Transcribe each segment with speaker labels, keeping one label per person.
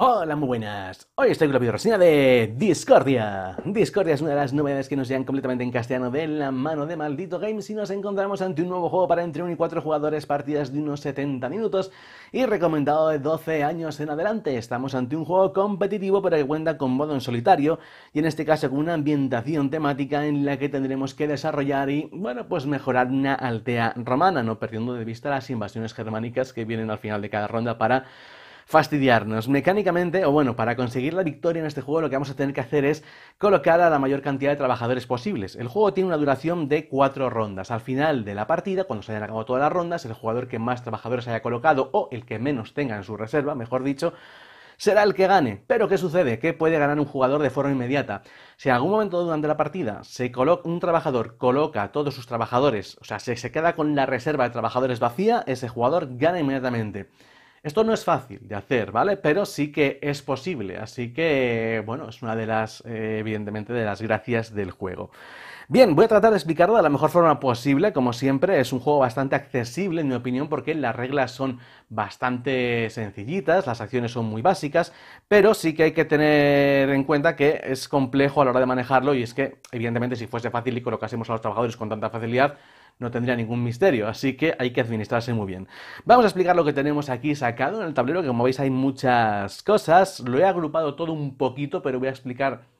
Speaker 1: Hola, muy buenas. Hoy estoy con la videoreseña de Discordia. Discordia es una de las novedades que nos llegan completamente en castellano de la mano de Maldito Games y nos encontramos ante un nuevo juego para entre 1 y 4 jugadores, partidas de unos 70 minutos y recomendado de 12 años en adelante. Estamos ante un juego competitivo pero que cuenta con modo en solitario y en este caso con una ambientación temática en la que tendremos que desarrollar y, bueno, pues mejorar una aldea romana, no perdiendo de vista las invasiones germánicas que vienen al final de cada ronda para fastidiarnos. Mecánicamente, o bueno, para conseguir la victoria en este juego lo que vamos a tener que hacer es colocar a la mayor cantidad de trabajadores posibles. El juego tiene una duración de 4 rondas. Al final de la partida, cuando se hayan acabado todas las rondas, el jugador que más trabajadores haya colocado, o el que menos tenga en su reserva, mejor dicho, será el que gane. Pero ¿qué sucede? Que puede ganar un jugador de forma inmediata. Si en algún momento durante la partida un trabajador coloca a todos sus trabajadores, o sea, se queda con la reserva de trabajadores vacía, ese jugador gana inmediatamente. Esto no es fácil de hacer, ¿vale? Pero sí que es posible, así que, bueno, es una de las, evidentemente, de las gracias del juego. Bien, voy a tratar de explicarlo de la mejor forma posible, como siempre, es un juego bastante accesible, en mi opinión, porque las reglas son bastante sencillitas, las acciones son muy básicas, pero sí que hay que tener en cuenta que es complejo a la hora de manejarlo y es que, evidentemente, si fuese fácil y colocásemos a los trabajadores con tanta facilidad, no tendría ningún misterio, así que hay que administrarse muy bien. Vamos a explicar lo que tenemos aquí sacado en el tablero, que como veis hay muchas cosas, lo he agrupado todo un poquito, pero voy a explicar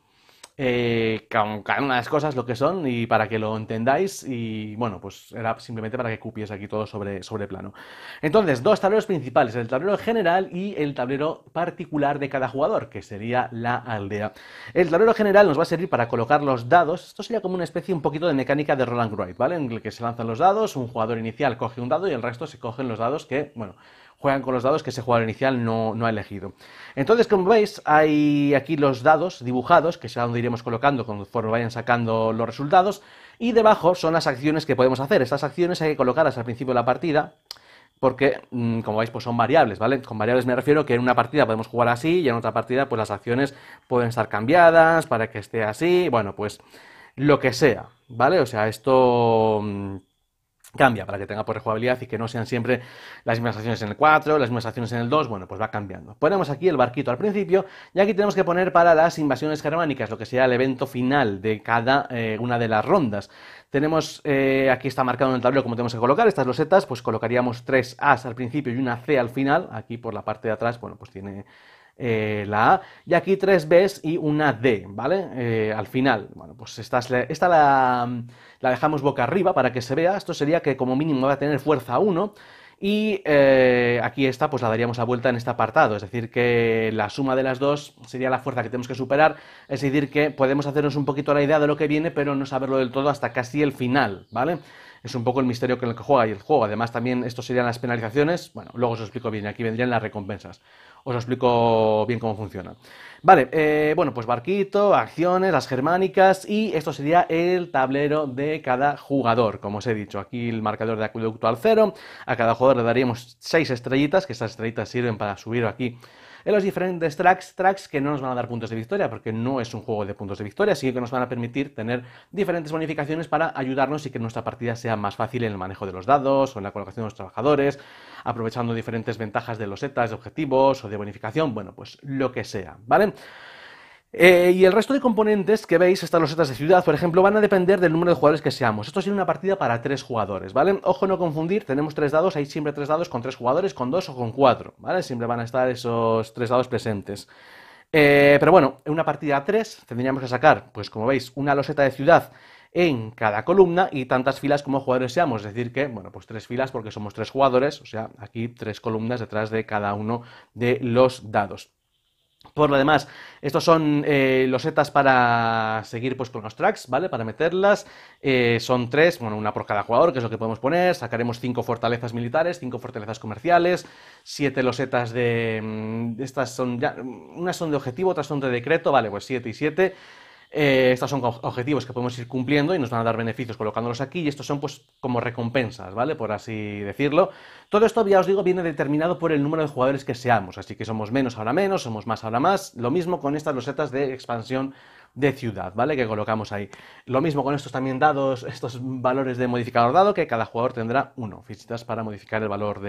Speaker 1: con cada una de las cosas lo que son y para que lo entendáis y bueno, pues era simplemente para que cupies aquí todo sobre plano. Entonces, dos tableros principales, el tablero general y el tablero particular de cada jugador, que sería la aldea. El tablero general nos va a servir para colocar los dados, esto sería como una especie un poquito de mecánica de roll and write, ¿vale? En el que se lanzan los dados, un jugador inicial coge un dado y el resto se cogen los dados que, bueno, juegan con los dados que ese jugador inicial no ha elegido. Entonces, como veis, hay aquí los dados dibujados, que será donde iremos colocando conforme vayan sacando los resultados, y debajo son las acciones que podemos hacer. Estas acciones hay que colocarlas al principio de la partida, porque, como veis, pues son variables, ¿vale? Con variables me refiero que en una partida podemos jugar así y en otra partida, pues las acciones pueden estar cambiadas para que esté así, bueno, pues lo que sea, ¿vale? O sea, esto cambia para que tenga por rejugabilidad y que no sean siempre las mismas acciones en el 4, las mismas acciones en el 2, bueno, pues va cambiando. Ponemos aquí el barquito al principio y aquí tenemos que poner para las invasiones germánicas, lo que sería el evento final de cada una de las rondas. Tenemos, aquí está marcado en el tablero cómo tenemos que colocar estas losetas, pues colocaríamos 3 As al principio y una C al final, aquí por la parte de atrás, bueno, pues tiene la A, y aquí 3 Bs y una D, ¿vale? Al final, bueno, pues esta la dejamos boca arriba para que se vea, esto sería que como mínimo va a tener fuerza 1, y aquí esta pues la daríamos a vuelta en este apartado, es decir que la suma de las dos sería la fuerza que tenemos que superar, es decir que podemos hacernos un poquito la idea de lo que viene, pero no saberlo del todo hasta casi el final, ¿vale? Es un poco el misterio con el que juega y el juego. Además, también esto serían las penalizaciones. Bueno, luego os lo explico bien. Aquí vendrían las recompensas. Os lo explico bien cómo funciona. Vale, bueno, pues barquito, acciones, las germánicas y esto sería el tablero de cada jugador. Como os he dicho, aquí el marcador de acueducto al 0. A cada jugador le daríamos 6 estrellitas, que estas estrellitas sirven para subir aquí en los diferentes tracks que no nos van a dar puntos de victoria, porque no es un juego de puntos de victoria, así que nos van a permitir tener diferentes bonificaciones para ayudarnos y que nuestra partida sea más fácil en el manejo de los dados o en la colocación de los trabajadores, aprovechando diferentes ventajas de losetas, de objetivos o de bonificación, bueno, pues lo que sea, ¿vale? Y el resto de componentes que veis, estas losetas de ciudad, por ejemplo, van a depender del número de jugadores que seamos. Esto sería una partida para 3 jugadores, ¿vale? Ojo, no confundir, tenemos 3 dados, hay siempre 3 dados con 3 jugadores, con 2 o con 4, ¿vale? Siempre van a estar esos 3 dados presentes. Pero bueno, en una partida a 3 tendríamos que sacar, pues como veis, una loseta de ciudad en cada columna y tantas filas como jugadores seamos, es decir que, bueno, pues 3 filas porque somos 3 jugadores, o sea, aquí 3 columnas detrás de cada uno de los dados. Por lo demás, estos son losetas para seguir pues con los tracks, ¿vale? Para meterlas. Son 3, bueno, una por cada jugador, que es lo que podemos poner. Sacaremos 5 fortalezas militares, 5 fortalezas comerciales, 7 losetas estas son ya... Unas son de objetivo, otras son de decreto, vale, pues 7 y 7. Estos son objetivos que podemos ir cumpliendo y nos van a dar beneficios colocándolos aquí y estos son pues como recompensas, ¿vale? Por así decirlo. Todo esto, ya os digo, viene determinado por el número de jugadores que seamos, así que somos menos, somos más ahora más. Lo mismo con estas losetas de expansión de ciudad, ¿vale? Que colocamos ahí. Lo mismo con estos también dados, estos valores de modificador dado, que cada jugador tendrá uno, fichitas para modificar el valor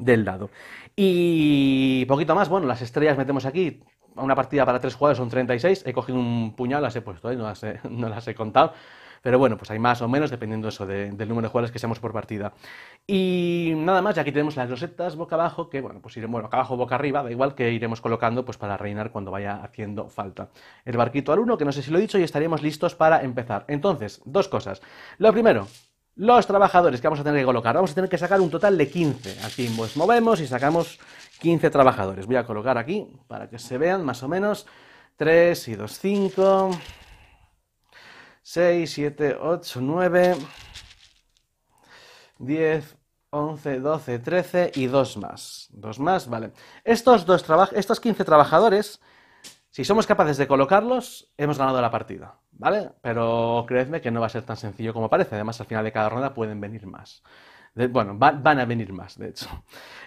Speaker 1: del dado. Y poquito más, bueno, las estrellas metemos aquí. Una partida para 3 jugadores son 36. He cogido un puñado, las he puesto, no no las he contado. Pero bueno, pues hay más o menos dependiendo eso del número de jugadores que seamos por partida. Y nada más, y aquí tenemos las losetas boca abajo, que bueno, pues iremos boca abajo, boca arriba, da igual que iremos colocando pues para rellenar cuando vaya haciendo falta. El barquito al 1, que no sé si lo he dicho, y estaríamos listos para empezar. Entonces, dos cosas. Lo primero, los trabajadores que vamos a tener que colocar. Vamos a tener que sacar un total de 15. Aquí pues movemos y sacamos 15 trabajadores. Voy a colocar aquí para que se vean más o menos. 3 y 2, 5... 6, 7, 8, 9, 10, 11, 12, 13 y 2 más. 2 más, vale. Estos 15 trabajadores, si somos capaces de colocarlos, hemos ganado la partida, ¿vale? Pero creedme que no va a ser tan sencillo como parece. Además, al final de cada ronda pueden venir más. Bueno, van a venir más, de hecho.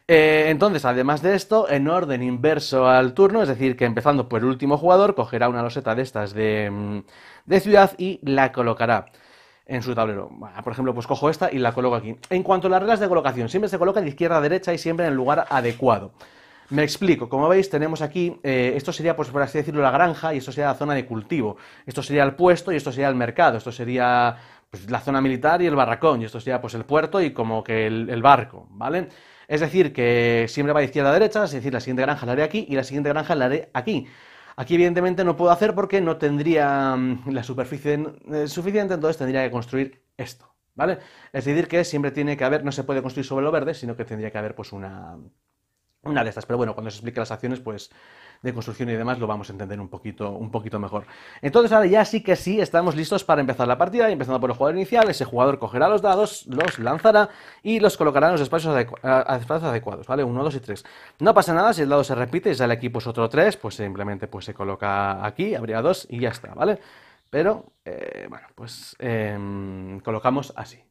Speaker 1: Entonces, además de esto, en orden inverso al turno, es decir, que empezando por el último jugador, cogerá una loseta de estas de ciudad y la colocará en su tablero. Bueno, por ejemplo, pues cojo esta y la coloco aquí. En cuanto a las reglas de colocación, siempre se coloca de izquierda a derecha y siempre en el lugar adecuado. Me explico, como veis tenemos aquí, esto sería, pues por así decirlo, la granja y esto sería la zona de cultivo. Esto sería el puesto y esto sería el mercado. Esto sería pues, la zona militar y el barracón. Y esto sería pues el puerto y como que el barco, ¿vale? Es decir, que siempre va de izquierda a derecha, es decir, la siguiente granja la haré aquí y la siguiente granja la haré aquí. Aquí evidentemente no puedo hacer porque no tendría la superficie suficiente, entonces tendría que construir esto, ¿vale? Es decir, que siempre tiene que haber, no se puede construir sobre lo verde, sino que tendría que haber pues una de estas, pero bueno, cuando se explique las acciones, pues de construcción y demás lo vamos a entender un poquito mejor. Entonces ahora ya sí que sí, estamos listos para empezar la partida, y empezando por el jugador inicial, ese jugador cogerá los dados, los lanzará y los colocará en los espacios adecuados, ¿vale? 1, 2 y 3. No pasa nada si el dado se repite y sale aquí pues otro 3, pues simplemente pues se coloca aquí, habría 2 y ya está, ¿vale? Pero, bueno, pues colocamos así.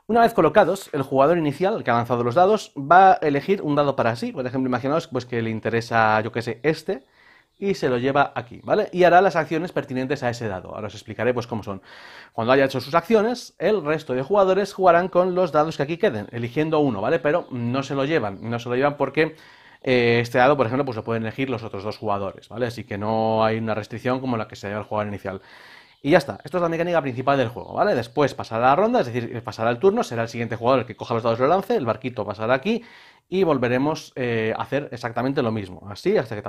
Speaker 1: Una vez colocados, el jugador inicial, el que ha lanzado los dados, va a elegir un dado para sí. Por ejemplo, imaginaos pues, que le interesa, yo que sé, este, y se lo lleva aquí, ¿vale? Y hará las acciones pertinentes a ese dado. Ahora os explicaré pues cómo son. Cuando haya hecho sus acciones, el resto de jugadores jugarán con los dados que aquí queden, eligiendo uno, ¿vale? Pero no se lo llevan porque este dado, por ejemplo, pues lo pueden elegir los otros dos jugadores, ¿vale? Así que no hay una restricción como la que se lleva el jugador inicial. Y ya está, esto es la mecánica principal del juego, ¿vale? Después pasará la ronda, es decir, pasará el turno, será el siguiente jugador el que coja los dados y lo lance, el barquito pasará aquí y volveremos a hacer exactamente lo mismo. Así, hasta que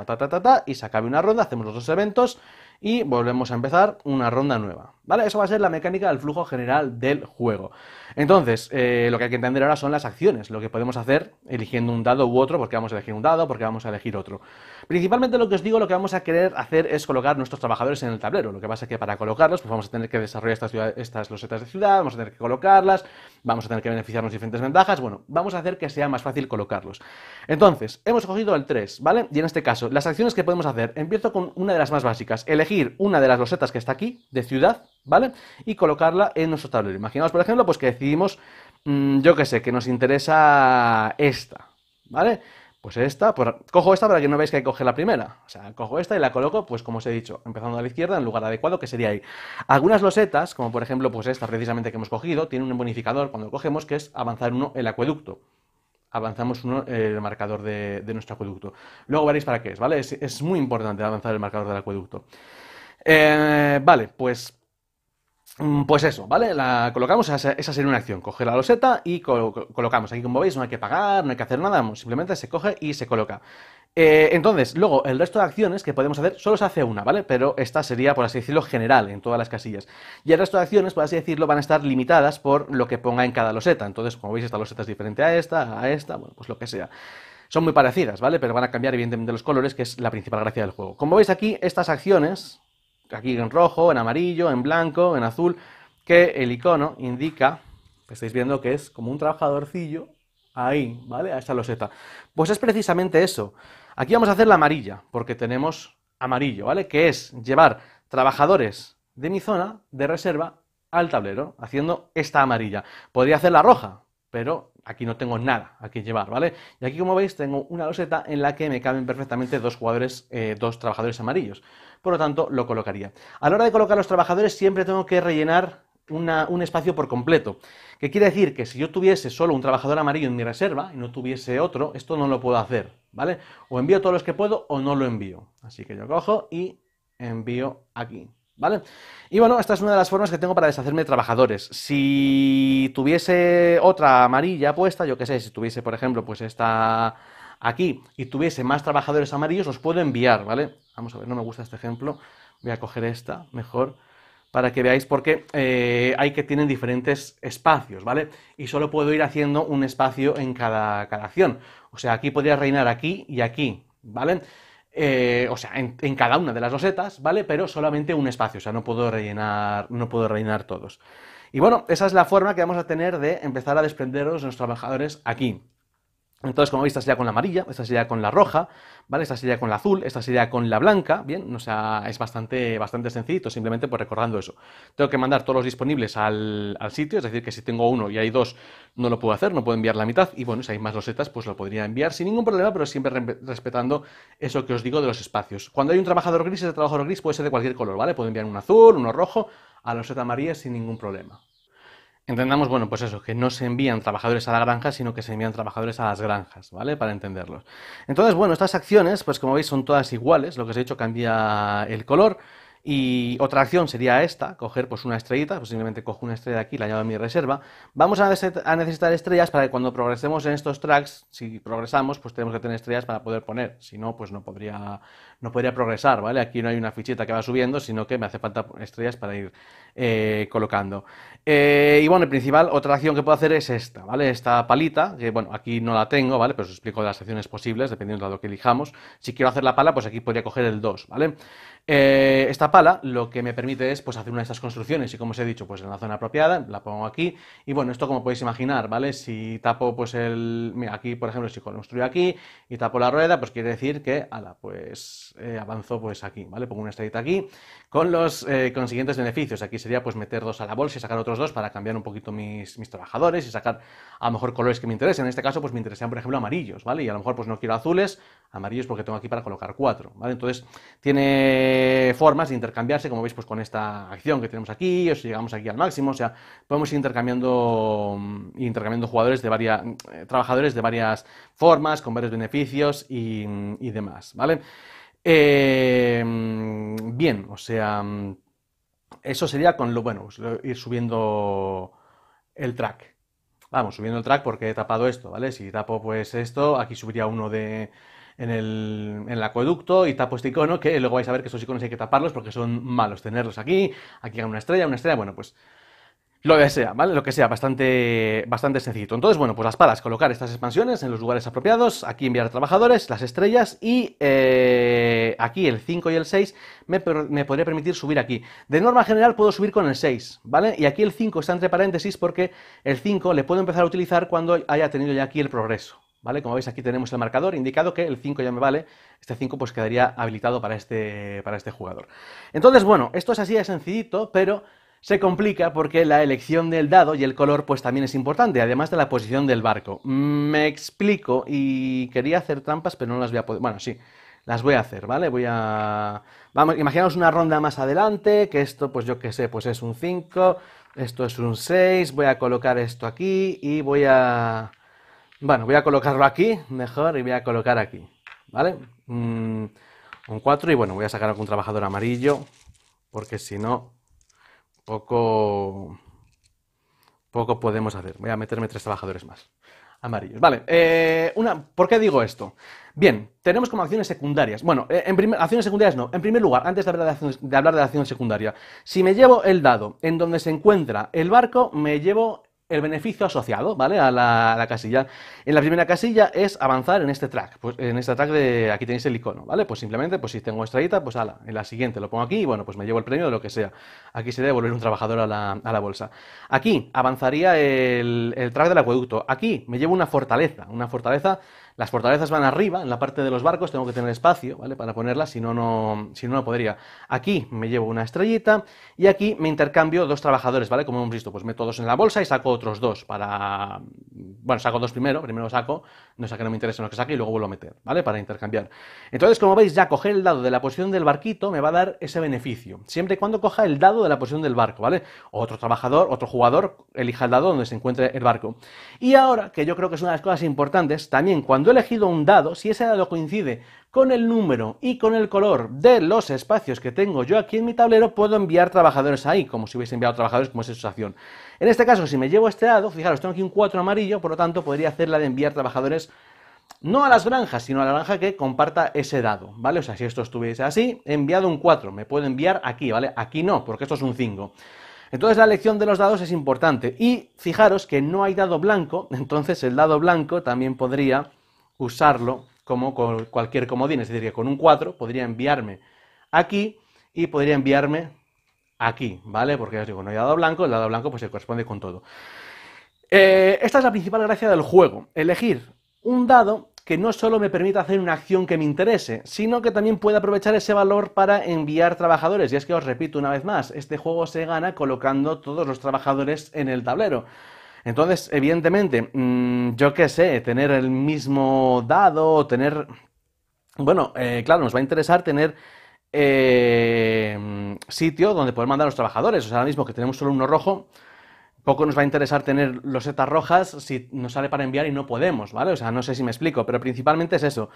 Speaker 1: y se acabe una ronda, hacemos los dos eventos y volvemos a empezar una ronda nueva, ¿vale? Eso va a ser la mecánica del flujo general del juego. Entonces, lo que hay que entender ahora son las acciones, lo que podemos hacer eligiendo un dado u otro, porque vamos a elegir un dado, porque vamos a elegir otro. Principalmente lo que os digo, lo que vamos a querer hacer es colocar nuestros trabajadores en el tablero. Lo que pasa es que para colocarlos, pues vamos a tener que desarrollar estas losetas de ciudad, vamos a tener que colocarlas, vamos a tener que beneficiarnos de diferentes ventajas. Bueno, vamos a hacer que sea más fácil colocarlos. Entonces, hemos cogido el 3, ¿vale? Y en este caso, las acciones que podemos hacer, empiezo con una de las más básicas, elegir una de las losetas que está aquí, de ciudad, ¿vale? Y colocarla en nuestro tablero. Imaginaos, por ejemplo, pues que decidimos, yo que sé, que nos interesa esta, ¿vale? Pues esta, pues cojo esta para que no veáis que hay que coger la primera. O sea, cojo esta y la coloco, pues como os he dicho, empezando a la izquierda, en el lugar adecuado, que sería ahí. Algunas losetas, como por ejemplo, pues esta precisamente que hemos cogido, tiene un bonificador cuando lo cogemos, que es avanzar uno el acueducto. Avanzamos uno el marcador de nuestro acueducto. Luego veréis para qué es, ¿vale? Es muy importante avanzar el marcador del acueducto. Vale, pues eso, ¿vale? La colocamos, esa sería una acción, coger la loseta y colocamos. Aquí como veis no hay que pagar, no hay que hacer nada, simplemente se coge y se coloca. Entonces, luego, el resto de acciones que podemos hacer, solo se hace una, ¿vale? Pero esta sería, por así decirlo, general en todas las casillas. Y el resto de acciones, por así decirlo, van a estar limitadas por lo que ponga en cada loseta. Entonces, como veis, esta loseta es diferente a esta, bueno, pues lo que sea. Son muy parecidas, ¿vale? Pero van a cambiar evidentemente los colores, que es la principal gracia del juego. Como veis aquí, estas acciones, aquí en rojo, en amarillo, en blanco, en azul, que el icono indica, que estáis viendo que es como un trabajadorcillo, ahí, ¿vale? A esta loseta. Pues es precisamente eso. Aquí vamos a hacer la amarilla, porque tenemos amarillo, ¿vale? Que es llevar trabajadores de mi zona de reserva al tablero, haciendo esta amarilla. Podría hacer la roja, pero aquí no tengo nada a que llevar, ¿vale? Y aquí, como veis, tengo una loseta en la que me caben perfectamente dos trabajadores amarillos. Por lo tanto, lo colocaría. A la hora de colocar los trabajadores, siempre tengo que rellenar un espacio por completo. ¿Qué quiere decir? Que si yo tuviese solo un trabajador amarillo en mi reserva y no tuviese otro, esto no lo puedo hacer, ¿vale? O envío todos los que puedo o no lo envío. Así que yo cojo y envío aquí, ¿vale? Y bueno, esta es una de las formas que tengo para deshacerme de trabajadores. Si tuviese otra amarilla puesta, yo qué sé, si tuviese, por ejemplo, pues esta aquí y tuviese más trabajadores amarillos, los puedo enviar, ¿vale? Vamos a ver, no me gusta este ejemplo. Voy a coger esta mejor para que veáis porque hay que tienen diferentes espacios, ¿vale? Y solo puedo ir haciendo un espacio en cada acción. O sea, aquí podría reinar aquí y aquí, ¿vale? O sea, en cada una de las losetas, ¿vale? Pero solamente un espacio, o sea, no puedo rellenar todos. Y bueno, esa es la forma que vamos a tener de empezar a desprenderos de los trabajadores aquí. Entonces, como veis, esta sería con la amarilla, esta sería con la roja, ¿vale? Esta sería con la azul, esta sería con la blanca, ¿bien? O sea, es bastante sencillito, simplemente pues recordando eso. Tengo que mandar todos los disponibles al sitio, es decir, que si tengo uno y hay dos, no lo puedo hacer, no puedo enviar la mitad, y bueno, si hay más losetas, pues lo podría enviar sin ningún problema, pero siempre respetando eso que os digo de los espacios. Cuando hay un trabajador gris, ese trabajador gris puede ser de cualquier color, ¿vale? Puedo enviar un azul, uno rojo, a la loseta amarilla sin ningún problema. Entendamos, bueno, pues eso, que no se envían trabajadores a la granja, sino que se envían trabajadores a las granjas, ¿vale? Para entenderlos. Entonces, bueno, estas acciones, pues como veis, son todas iguales, lo que os he dicho cambia el color. Y otra acción sería esta, coger pues una estrellita, pues simplemente cojo una estrella de aquí, la añado a mi reserva. Vamos a necesitar estrellas para que cuando progresemos en estos tracks, si progresamos, pues tenemos que tener estrellas para poder poner, si no, pues no podría progresar, ¿vale? Aquí no hay una fichita que va subiendo, sino que me hace falta estrellas para ir colocando. Y bueno, el principal, otra acción que puedo hacer es esta, ¿vale? Esta palita, que bueno, aquí no la tengo, ¿vale? Pero os explico las acciones posibles, dependiendo de lo que elijamos. Si quiero hacer la pala, pues aquí podría coger el 2, ¿vale? Esta pala lo que me permite es pues hacer una de estas construcciones y como os he dicho, pues en la zona apropiada, la pongo aquí y bueno, esto como podéis imaginar, ¿vale? Si tapo pues mira, aquí por ejemplo, si construyo aquí y tapo la rueda, pues quiere decir que, ala, pues avanzo pues aquí, ¿vale? Pongo una estrellita aquí con los consiguientes beneficios. Aquí sería pues meter dos a la bolsa y sacar otros dos para cambiar un poquito mis trabajadores y sacar a lo mejor colores que me interesen. En este caso pues me interesan por ejemplo amarillos, ¿vale? Y a lo mejor pues no quiero azules, amarillos porque tengo aquí para colocar 4, ¿vale? Entonces tiene formas de intercambiarse, como veis pues con esta acción que tenemos aquí, o si llegamos aquí al máximo, o sea, podemos ir intercambiando jugadores de trabajadores de varias formas, con varios beneficios y demás, ¿vale? Bien, o sea, eso sería con lo bueno, ir subiendo el track. Vamos, subiendo el track porque he tapado esto, ¿vale? Si tapo pues esto, aquí subiría uno en el acueducto y tapo este icono, que luego vais a ver que estos iconos hay que taparlos porque son malos tenerlos aquí hagan una estrella, bueno, pues lo que sea, ¿vale? Lo que sea, bastante sencillito. Entonces, bueno, pues las palas, colocar estas expansiones en los lugares apropiados, aquí enviar trabajadores, las estrellas y aquí el 5 y el 6 me podría permitir subir aquí. De norma general puedo subir con el 6, ¿vale? Y aquí el 5 está entre paréntesis porque el 5 le puedo empezar a utilizar cuando haya tenido ya aquí el progreso, ¿vale? Como veis aquí tenemos el marcador indicado que el 5 ya me vale, este 5 pues quedaría habilitado para este jugador. Entonces, bueno, esto es así de sencillito, pero se complica porque la elección del dado y el color pues también es importante, además de la posición del barco. Me explico y quería hacer trampas, pero no las voy a poder... Bueno, sí, las voy a hacer, ¿vale? Vamos, imaginaos una ronda más adelante, que esto, pues yo qué sé, pues es un 5, esto es un 6, voy a colocar esto aquí y voy a... Bueno, voy a colocarlo aquí, mejor, y voy a colocar aquí, ¿vale? Un 4 y bueno, voy a sacar algún trabajador amarillo, porque si no... Poco podemos hacer. Voy a meterme 3 trabajadores más amarillos. Vale, ¿por qué digo esto? Bien, tenemos como acciones secundarias. Bueno, acciones secundarias no. En primer lugar, antes de hablar de la acción secundaria, si me llevo el dado en donde se encuentra el barco, me llevo el beneficio asociado, ¿vale? A la casilla. En la primera casilla es avanzar en este track. Pues en este track aquí tenéis el icono, ¿vale? Pues simplemente, pues si tengo estrellita, pues ala, en la siguiente lo pongo aquí y bueno, pues me llevo el premio de lo que sea. Aquí sería devolver un trabajador a la bolsa. Aquí avanzaría el track del acueducto. Aquí me llevo una fortaleza. Las fortalezas van arriba, en la parte de los barcos, tengo que tener espacio, ¿vale? Para ponerlas, si no, no podría. Aquí me llevo una estrellita y aquí me intercambio 2 trabajadores, ¿vale? Como hemos visto, pues meto 2 en la bolsa y saco otros dos para... Bueno, saco dos primero saco, no saque, no me interesa lo que saque y luego vuelvo a meter, ¿vale? Para intercambiar. Entonces, como veis, ya coger el dado de la posición del barquito me va a dar ese beneficio, siempre y cuando coja el dado de la posición del barco, ¿vale? Otro trabajador, otro jugador, elija el dado donde se encuentre el barco. Y ahora, que yo creo que es una de las cosas importantes, también cuando he elegido un dado, si ese dado coincide con el número y con el color de los espacios que tengo yo aquí en mi tablero, puedo enviar trabajadores ahí, como si hubiese enviado trabajadores como es esa acción. En este caso, si me llevo este dado, fijaros, tengo aquí un 4 amarillo, por lo tanto podría hacer la de enviar trabajadores no a las granjas, sino a la granja que comparta ese dado, ¿vale? O sea, si esto estuviese así, he enviado un 4, me puedo enviar aquí, ¿vale? Aquí no, porque esto es un 5. Entonces la elección de los dados es importante. Y fijaros que no hay dado blanco, entonces el dado blanco también podría usarlo como con cualquier comodín, es decir, que con un 4 podría enviarme aquí y podría enviarme aquí, ¿vale? Porque os digo, no hay dado blanco, el dado blanco pues se corresponde con todo. Esta es la principal gracia del juego, elegir un dado que no solo me permita hacer una acción que me interese, sino que también pueda aprovechar ese valor para enviar trabajadores. Y es que os repito una vez más, este juego se gana colocando todos los trabajadores en el tablero. Entonces, evidentemente, yo qué sé, tener el mismo dado, tener... Bueno, claro, nos va a interesar tener sitio donde poder mandar a los trabajadores. O sea, ahora mismo que tenemos solo uno rojo, poco nos va a interesar tener losetas rojas si nos sale para enviar y no podemos, ¿vale? O sea, no sé si me explico, pero principalmente es eso.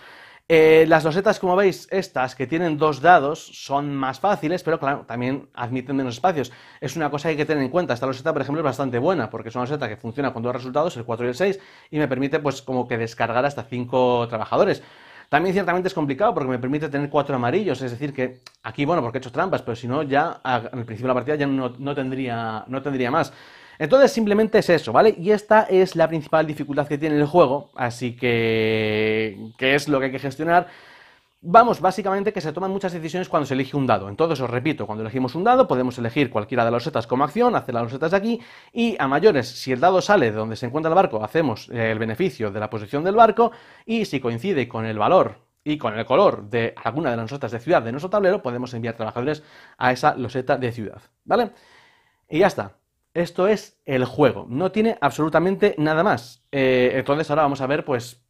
Speaker 1: Las losetas, como veis, estas que tienen dos dados son más fáciles, pero claro, también admiten menos espacios. Es una cosa que hay que tener en cuenta. Esta loseta, por ejemplo, es bastante buena, porque es una loseta que funciona con dos resultados, el 4 y el 6, y me permite, pues, como que descargar hasta 5 trabajadores. También ciertamente es complicado porque me permite tener 4 amarillos, es decir que aquí, bueno, porque he hecho trampas, pero si no, ya en el principio de la partida ya no tendría más. Entonces simplemente es eso, ¿vale? Y esta es la principal dificultad que tiene el juego, así que es lo que hay que gestionar. Vamos, básicamente que se toman muchas decisiones cuando se elige un dado. Entonces, os repito, cuando elegimos un dado podemos elegir cualquiera de las losetas como acción, hacer las losetas de aquí, y a mayores, si el dado sale de donde se encuentra el barco, hacemos el beneficio de la posición del barco, y si coincide con el valor y con el color de alguna de las losetas de ciudad de nuestro tablero, podemos enviar trabajadores a esa loseta de ciudad, ¿vale? Y ya está. Esto es el juego, no tiene absolutamente nada más. Entonces ahora vamos a ver, pues,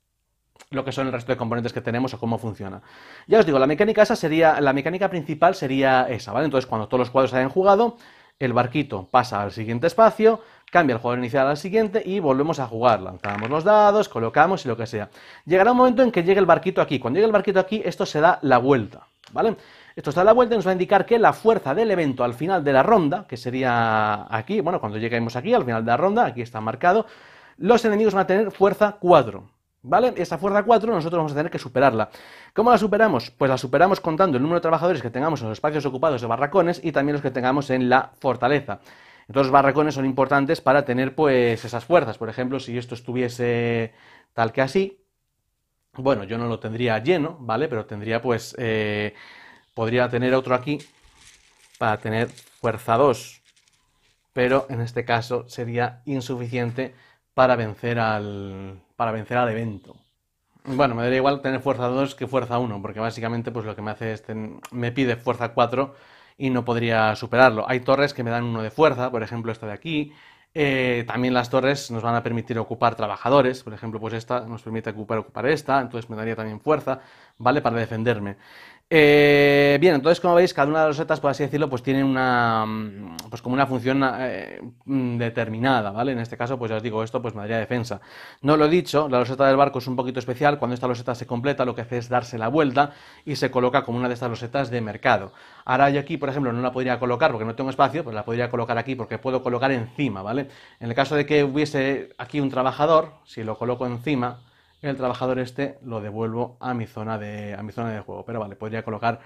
Speaker 1: lo que son el resto de componentes que tenemos o cómo funciona. Ya os digo, la mecánica principal sería esa, ¿vale? Entonces, cuando todos los jugadores hayan jugado, el barquito pasa al siguiente espacio, cambia el jugador inicial al siguiente y volvemos a jugar. Lanzamos los dados, colocamos y lo que sea. Llegará un momento en que llegue el barquito aquí. Cuando llegue el barquito aquí, esto se da la vuelta, ¿vale? Esto se da la vuelta y nos va a indicar que la fuerza del evento al final de la ronda, que sería aquí, bueno, cuando lleguemos aquí, al final de la ronda, aquí está marcado, los enemigos van a tener fuerza 4. ¿Vale? Esa fuerza 4 nosotros vamos a tener que superarla. ¿Cómo la superamos? Pues la superamos contando el número de trabajadores que tengamos en los espacios ocupados de barracones y también los que tengamos en la fortaleza. Entonces los barracones son importantes para tener pues esas fuerzas. Por ejemplo, si esto estuviese tal que así, bueno, yo no lo tendría lleno, ¿vale? Pero tendría pues, podría tener otro aquí para tener fuerza 2. Pero en este caso sería insuficiente para vencer al evento. Bueno, me daría igual tener fuerza 2 que fuerza 1, porque básicamente pues lo que me hace es me pide fuerza 4 y no podría superarlo. Hay torres que me dan 1 de fuerza, por ejemplo esta de aquí. También las torres nos van a permitir ocupar trabajadores, por ejemplo pues esta nos permite ocupar esta, entonces me daría también fuerza, ¿vale? Para defenderme. Bien, entonces como veis, cada una de las losetas, por así decirlo, pues tiene una, pues como una función determinada, ¿vale? En este caso, pues ya os digo, esto pues me daría defensa. No lo he dicho, la loseta del barco es un poquito especial. Cuando esta loseta se completa, lo que hace es darse la vuelta y se coloca como una de estas losetas de mercado. Ahora yo aquí, por ejemplo, no la podría colocar porque no tengo espacio, pues la podría colocar aquí porque puedo colocar encima, ¿vale? En el caso de que hubiese aquí un trabajador, si lo coloco encima, el trabajador este lo devuelvo a mi zona de juego, pero vale, podría colocar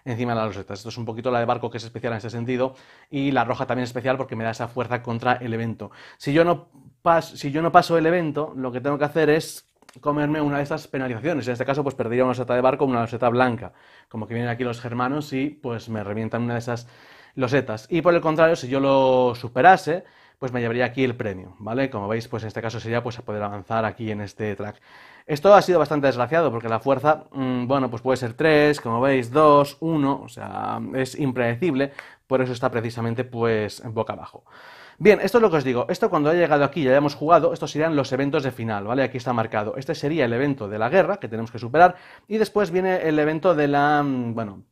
Speaker 1: encima de las losetas. Esto es un poquito la de barco, que es especial en ese sentido, y la roja también es especial porque me da esa fuerza contra el evento. Si yo no paso el evento, lo que tengo que hacer es comerme una de estas penalizaciones. En este caso, pues perdería una loseta de barco, una loseta blanca, como que vienen aquí los germanos y pues me revientan una de esas losetas. Y por el contrario, si yo lo superase, pues me llevaría aquí el premio, ¿vale? Como veis, pues en este caso sería pues a poder avanzar aquí en este track. Esto ha sido bastante desgraciado porque la fuerza, bueno, pues puede ser 3, como veis, 2, 1, o sea, es impredecible. por eso está precisamente pues boca abajo. Bien, esto es lo que os digo, esto cuando haya llegado aquí y hayamos jugado, estos serían los eventos de final, ¿vale? Aquí está marcado, este sería el evento de la guerra que tenemos que superar y después viene el evento de la, bueno,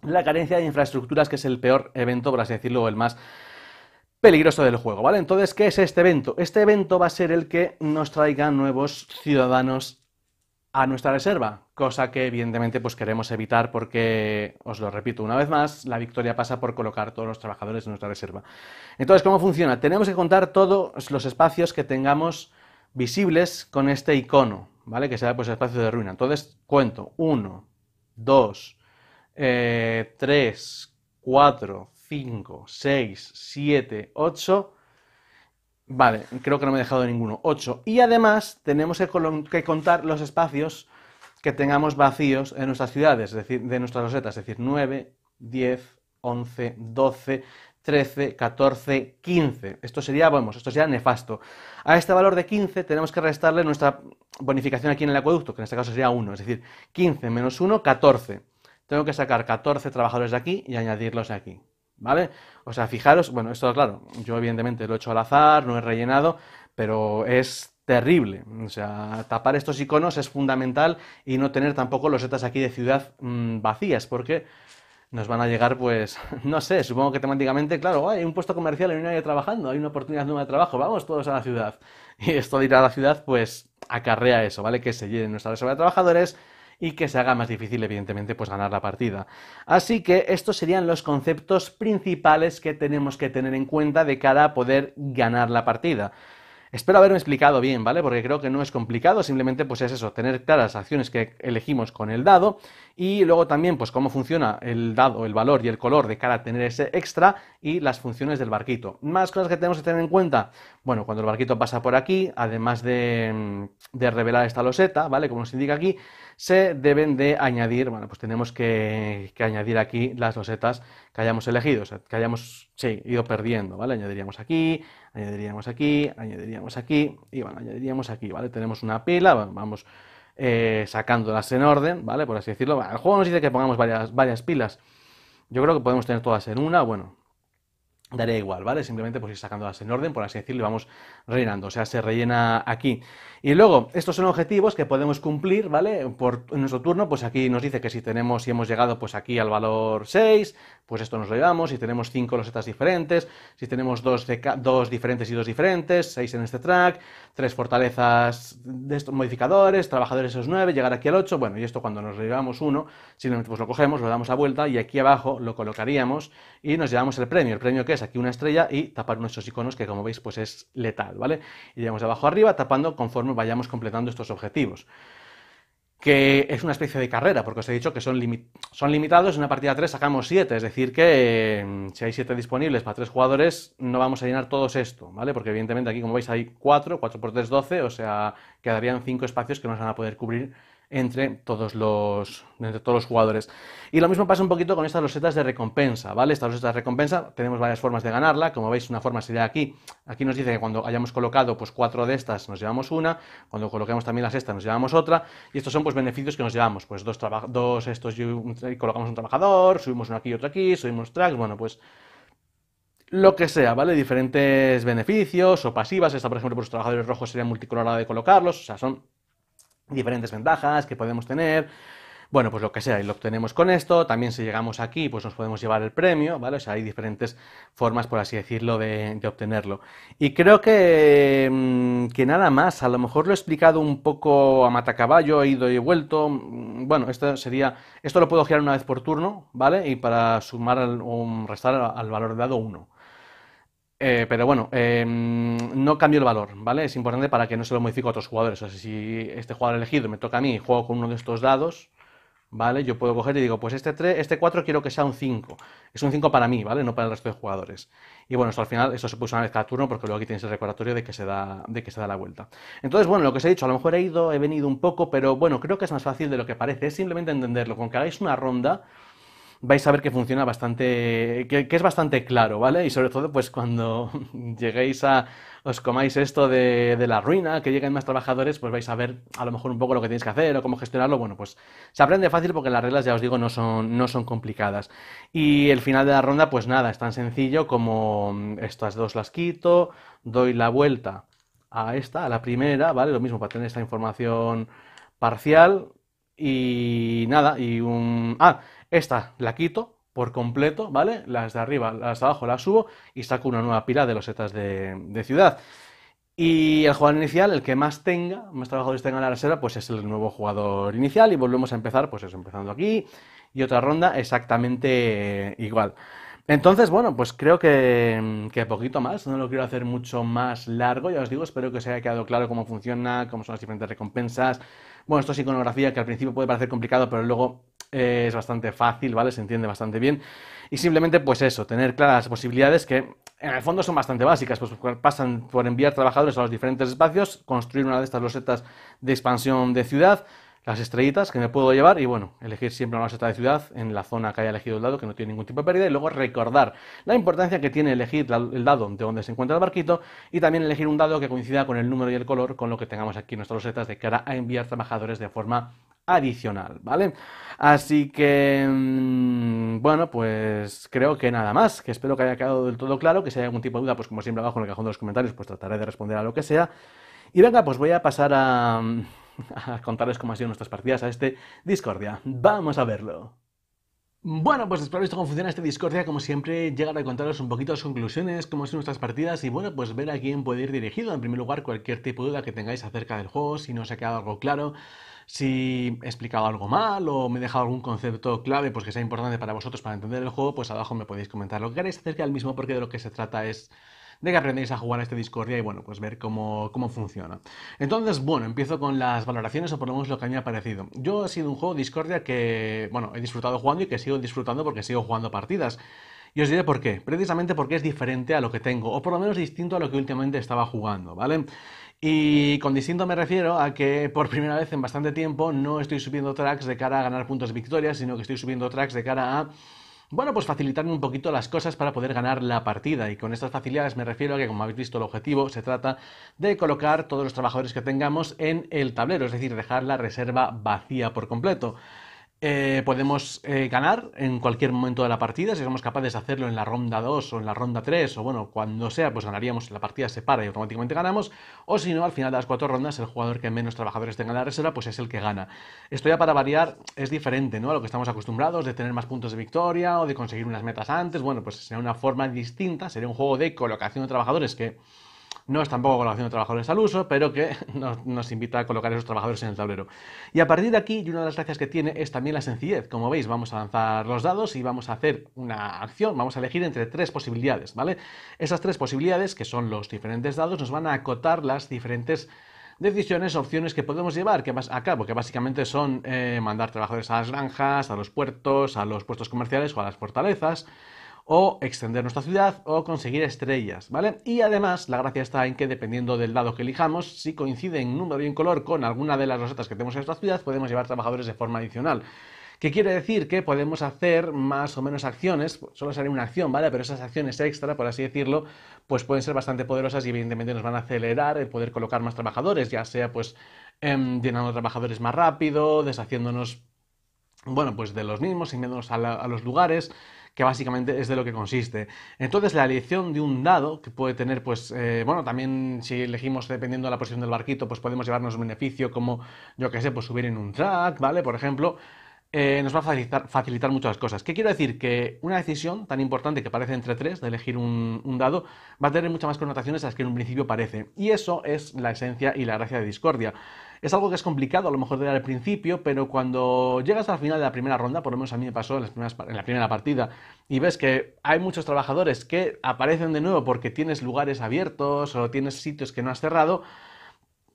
Speaker 1: la carencia de infraestructuras, que es el peor evento, por así decirlo, o el más peligroso del juego, ¿vale? Entonces, ¿qué es este evento? Este evento va a ser el que nos traiga nuevos ciudadanos a nuestra reserva, cosa que evidentemente pues queremos evitar porque, os lo repito una vez más, la victoria pasa por colocar todos los trabajadores en nuestra reserva. Entonces, ¿cómo funciona? Tenemos que contar todos los espacios que tengamos visibles con este icono, ¿vale? Que sea pues espacio de ruina. Entonces, cuento 1, 2, 3, 4, 5, 6, 7, 8... Vale, creo que no me he dejado ninguno. 8. Y además tenemos que contar los espacios que tengamos vacíos en nuestras ciudades, es decir, de nuestras losetas, es decir, 9, 10, 11, 12, 13, 14, 15. Esto sería, vamos, esto sería nefasto. A este valor de 15 tenemos que restarle nuestra bonificación aquí en el acueducto, que en este caso sería 1, es decir, 15 menos 1, 14. Tengo que sacar 14 trabajadores de aquí y añadirlos aquí. ¿Vale? O sea, fijaros, bueno, esto claro, yo evidentemente lo he hecho al azar, no he rellenado, pero es terrible. O sea, tapar estos iconos es fundamental y no tener tampoco losetas aquí de ciudad vacías, porque nos van a llegar, pues, no sé, supongo que temáticamente, claro, hay un puesto comercial y no hay nadie trabajando, hay una oportunidad nueva de trabajo, vamos todos a la ciudad. Y esto de ir a la ciudad, pues, acarrea eso, ¿vale? Que se llene nuestra reserva de trabajadores y que se haga más difícil, evidentemente, pues ganar la partida. Así que estos serían los conceptos principales que tenemos que tener en cuenta de cara a poder ganar la partida. Espero haberme explicado bien, ¿vale? Porque creo que no es complicado, simplemente pues es eso, tener claras las acciones que elegimos con el dado y luego también pues cómo funciona el dado, el valor y el color de cara a tener ese extra y las funciones del barquito. Más cosas que tenemos que tener en cuenta, bueno, cuando el barquito pasa por aquí, además de revelar esta loseta, ¿vale? Como nos indica aquí, se deben de añadir, bueno, pues tenemos que añadir aquí las losetas que hayamos elegido, o sea, que hayamos, sí, ido perdiendo, ¿vale? Añadiríamos aquí, añadiríamos aquí, añadiríamos aquí y bueno, añadiríamos aquí, ¿vale? Tenemos una pila, vamos sacándolas en orden, ¿vale? Por así decirlo. El juego nos dice que pongamos varias pilas. Yo creo que podemos tener todas en una, bueno, daría igual, ¿vale? Simplemente pues ir sacándolas en orden, por así decirlo, y vamos rellenando, o sea, se rellena aquí. Y luego, estos son objetivos que podemos cumplir, ¿vale? En nuestro turno, pues aquí nos dice que si hemos llegado pues aquí al valor 6, pues esto nos lo llevamos, si tenemos 5 losetas diferentes, si tenemos 2 diferentes y 2 diferentes, 6 en este track, 3 fortalezas de estos modificadores, trabajadores esos 9, llegar aquí al 8, bueno, y esto cuando nos llevamos uno, simplemente pues lo cogemos, lo damos a vuelta y aquí abajo lo colocaríamos y nos llevamos el premio que es aquí una estrella y tapar nuestros iconos que como veis pues es letal, ¿vale? Y llevamos de abajo arriba tapando conforme vayamos completando estos objetivos. Que es una especie de carrera, porque os he dicho que son limitados, en una partida 3 sacamos 7, es decir que si hay 7 disponibles para 3 jugadores no vamos a llenar todos esto, ¿vale? Porque evidentemente aquí como veis hay 4 por 3, 12, o sea, quedarían 5 espacios que no se van a poder cubrir entre todos los jugadores. Y lo mismo pasa un poquito con estas losetas de recompensa, ¿vale? Estas losetas de recompensa tenemos varias formas de ganarla, como veis una forma sería aquí nos dice que cuando hayamos colocado pues 4 de estas nos llevamos una, cuando coloquemos también las estas nos llevamos otra, y estos son pues beneficios que nos llevamos, pues dos estos y colocamos un trabajador, subimos uno aquí y otro aquí, subimos tracks, bueno pues lo que sea, ¿vale? Diferentes beneficios o pasivas, esta por ejemplo por los trabajadores rojos sería multicolor a la hora de colocarlos, o sea son diferentes ventajas que podemos tener. Bueno, pues lo que sea, y lo obtenemos con esto. También si llegamos aquí, pues nos podemos llevar el premio, ¿vale? O sea, hay diferentes formas, por así decirlo, de obtenerlo. Y creo que nada más. A lo mejor lo he explicado un poco a matacaballo, he ido y he vuelto. Bueno, esto lo puedo girar una vez por turno, ¿vale? Y para sumar o restar al valor de dado 1. Pero bueno, no cambio el valor, ¿vale? Es importante para que no se lo modifique a otros jugadores. O sea, si este jugador elegido me toca a mí y juego con uno de estos dados, ¿vale? Yo puedo coger y digo, pues este 4 quiero que sea un 5. Es un 5 para mí, ¿vale? No para el resto de jugadores. Y bueno, esto al final, eso se puso una vez cada turno porque luego aquí tienes el recordatorio de que se da la vuelta. Entonces, bueno, lo que os he dicho, a lo mejor he venido un poco, pero bueno, creo que es más fácil de lo que parece. Es simplemente entenderlo. Con que hagáis una ronda, vais a ver que funciona bastante, que es bastante claro, ¿vale? Y sobre todo, pues cuando lleguéis os comáis esto de la ruina, que lleguen más trabajadores, pues vais a ver a lo mejor un poco lo que tenéis que hacer o cómo gestionarlo. Bueno, pues se aprende fácil porque las reglas, ya os digo, no son complicadas. Y el final de la ronda, pues nada, es tan sencillo como estas dos las quito, doy la vuelta a la primera, ¿vale? Lo mismo para tener esta información parcial y nada, esta la quito por completo, ¿vale? Las de arriba, las de abajo las subo y saco una nueva pila de losetas de ciudad. Y el jugador inicial, el que más trabajadores tenga en la reserva, pues es el nuevo jugador inicial y volvemos a empezar, pues eso, empezando aquí y otra ronda exactamente igual. Entonces, bueno, pues creo que poquito más, no lo quiero hacer mucho más largo, ya os digo, espero que os haya quedado claro cómo funciona, cómo son las diferentes recompensas. Bueno, esto es iconografía que al principio puede parecer complicado, pero luego es bastante fácil, ¿vale? Se entiende bastante bien. Y simplemente, pues eso, tener claras las posibilidades que en el fondo son bastante básicas, pues pasan por enviar trabajadores a los diferentes espacios, construir una de estas losetas de expansión de ciudad, las estrellitas que me puedo llevar y bueno, elegir siempre una loseta de ciudad en la zona que haya elegido el dado, que no tiene ningún tipo de pérdida, y luego recordar la importancia que tiene elegir el dado de donde se encuentra el barquito y también elegir un dado que coincida con el número y el color con lo que tengamos aquí en nuestras losetas de cara a enviar trabajadores de forma adicional, ¿vale? Así que, bueno, pues creo que nada más, que espero que haya quedado del todo claro, que si hay algún tipo de duda, pues como siempre abajo en el cajón de los comentarios, pues trataré de responder a lo que sea. Y venga, pues voy a pasar a contarles cómo han sido nuestras partidas a este Discordia. Vamos a verlo. Bueno, pues después de visto cómo funciona este Discordia, como siempre, llegar a contaros un poquito las conclusiones, cómo son nuestras partidas y bueno, pues ver a quién puede ir dirigido. En primer lugar, cualquier tipo de duda que tengáis acerca del juego, si no os ha quedado algo claro, si he explicado algo mal o me he dejado algún concepto clave, pues que sea importante para vosotros para entender el juego, pues abajo me podéis comentar lo que queráis acerca del mismo, porque de lo que se trata es de que aprendéis a jugar a este Discordia y bueno, pues ver cómo funciona. Entonces, bueno, empiezo con las valoraciones o por lo menos lo que a mí me ha parecido. Yo ha sido un juego Discordia que, bueno, he disfrutado jugando y que sigo disfrutando porque sigo jugando partidas. Y os diré por qué. Precisamente porque es diferente a lo que tengo, o por lo menos distinto a lo que últimamente estaba jugando, ¿vale? Y con distinto me refiero a que por primera vez en bastante tiempo no estoy subiendo tracks de cara a ganar puntos de victoria, sino que estoy subiendo tracks de cara a bueno, pues facilitarme un poquito las cosas para poder ganar la partida. Y con estas facilidades me refiero a que, como habéis visto, el objetivo se trata de colocar todos los trabajadores que tengamos en el tablero, es decir, dejar la reserva vacía por completo. Podemos ganar en cualquier momento de la partida, si somos capaces de hacerlo en la ronda 2 o en la ronda 3 o bueno, cuando sea, pues ganaríamos, la partida se para y automáticamente ganamos, o si no, al final de las 4 rondas, el jugador que menos trabajadores tenga en la reserva, pues es el que gana. Esto ya para variar es diferente, ¿no? A lo que estamos acostumbrados de tener más puntos de victoria o de conseguir unas metas antes, bueno, pues sería una forma distinta, sería un juego de colocación de trabajadores que no es tampoco colocación de trabajadores al uso, pero que nos invita a colocar esos trabajadores en el tablero. Y a partir de aquí, y una de las gracias que tiene es también la sencillez. Como veis, vamos a lanzar los dados y vamos a hacer una acción, vamos a elegir entre 3 posibilidades, ¿vale? Esas 3 posibilidades, que son los diferentes dados, nos van a acotar las diferentes decisiones, opciones que podemos llevar a cabo, que básicamente son mandar trabajadores a las granjas, a los puertos comerciales o a las fortalezas, o extender nuestra ciudad o conseguir estrellas, ¿vale? Y además la gracia está en que dependiendo del dado que elijamos, si coincide en número y en color con alguna de las rosetas que tenemos en nuestra ciudad, podemos llevar trabajadores de forma adicional. ¿Qué quiere decir? Que podemos hacer más o menos acciones, solo sería una acción, ¿vale? Pero esas acciones extra, por así decirlo, pues pueden ser bastante poderosas y evidentemente nos van a acelerar el poder colocar más trabajadores, ya sea pues llenando trabajadores más rápido, deshaciéndonos, bueno, pues de los mismos, enviándonos a los lugares, que básicamente es de lo que consiste. Entonces, la elección de un dado, que puede tener, pues, bueno, también si elegimos dependiendo de la posición del barquito, pues podemos llevarnos un beneficio como, yo que sé, pues subir en un track, ¿vale? Por ejemplo, nos va a facilitar muchas cosas. ¿Qué quiero decir? Que una decisión tan importante que parece entre 3, de elegir un dado, va a tener muchas más connotaciones a las que en un principio parece. Y eso es la esencia y la gracia de Discordia. Es algo que es complicado a lo mejor de dar al principio, pero cuando llegas al final de la primera ronda, por lo menos a mí me pasó en la primera partida, y ves que hay muchos trabajadores que aparecen de nuevo porque tienes lugares abiertos o tienes sitios que no has cerrado,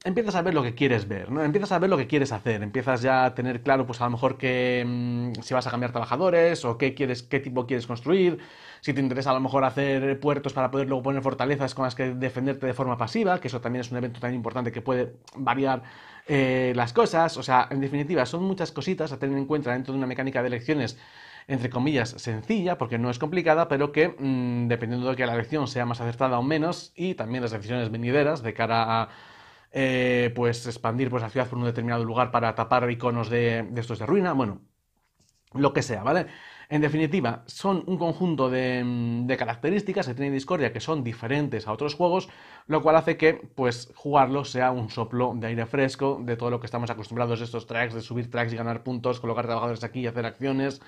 Speaker 1: empiezas a ver lo que quieres ver, ¿no? Empiezas a ver lo que quieres hacer, empiezas ya a tener claro, pues a lo mejor que si vas a cambiar trabajadores o qué tipo quieres construir, si te interesa a lo mejor hacer puertos para poder luego poner fortalezas con las que defenderte de forma pasiva, que eso también es un evento tan importante que puede variar las cosas, o sea, en definitiva, son muchas cositas a tener en cuenta dentro de una mecánica de elecciones entre comillas, sencilla, porque no es complicada, pero que dependiendo de que la elección sea más acertada o menos, y también las decisiones venideras de cara a pues expandir pues, la ciudad por un determinado lugar para tapar iconos de estos de ruina, bueno, lo que sea, ¿vale? En definitiva, son un conjunto de características que tiene Discordia que son diferentes a otros juegos, lo cual hace que, pues, jugarlo sea un soplo de aire fresco de todo lo que estamos acostumbrados a estos tracks, de subir tracks y ganar puntos, colocar trabajadores aquí y hacer acciones.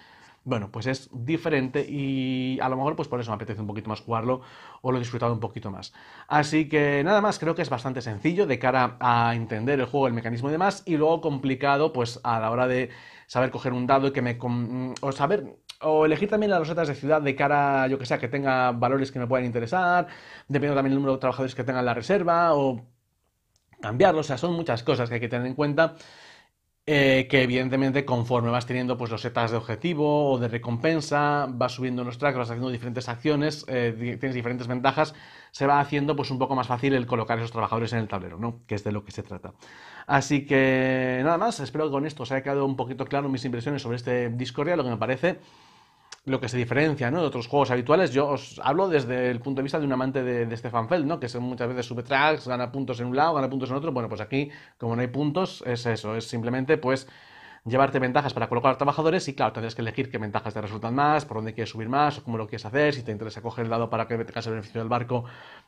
Speaker 1: Bueno, pues es diferente y a lo mejor pues por eso me apetece un poquito más jugarlo o lo he disfrutado un poquito más. Así que nada más, creo que es bastante sencillo de cara a entender el juego, el mecanismo y demás, y luego complicado pues a la hora de saber coger un dado y que o saber o elegir también las losetas de ciudad de cara, yo que sé, que tenga valores que me puedan interesar, dependiendo también del número de trabajadores que tenga en la reserva o cambiarlos, o sea, son muchas cosas que hay que tener en cuenta que evidentemente conforme vas teniendo pues los setas de objetivo o de recompensa, vas subiendo los tracks, vas haciendo diferentes acciones, tienes diferentes ventajas, se va haciendo pues un poco más fácil el colocar esos trabajadores en el tablero, ¿no? Que es de lo que se trata. Así que nada más, espero que con esto os haya quedado un poquito claro mis impresiones sobre este Discordia, lo que me parece lo que se diferencia, ¿no?, de otros juegos habituales. Yo os hablo desde el punto de vista de un amante de Stefan Feld, ¿no?, que muchas veces sube tracks, gana puntos en un lado, gana puntos en otro. Bueno, pues aquí, como no hay puntos, es eso, es simplemente pues llevarte ventajas para colocar trabajadores y claro, tendrás que elegir qué ventajas te resultan más, por dónde quieres subir más o cómo lo quieres hacer, si te interesa coger el dado para que tengas el beneficio del barco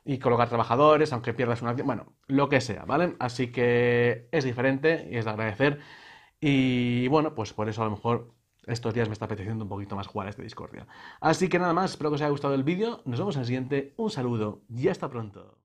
Speaker 1: y colocar trabajadores, aunque pierdas una acción, bueno, lo que sea, ¿vale? Así que es diferente y es de agradecer y bueno, pues por eso a lo mejor estos días me está apeteciendo un poquito más jugar a este Discordia. Así que nada más, espero que os haya gustado el vídeo, nos vemos en el siguiente, un saludo y hasta pronto.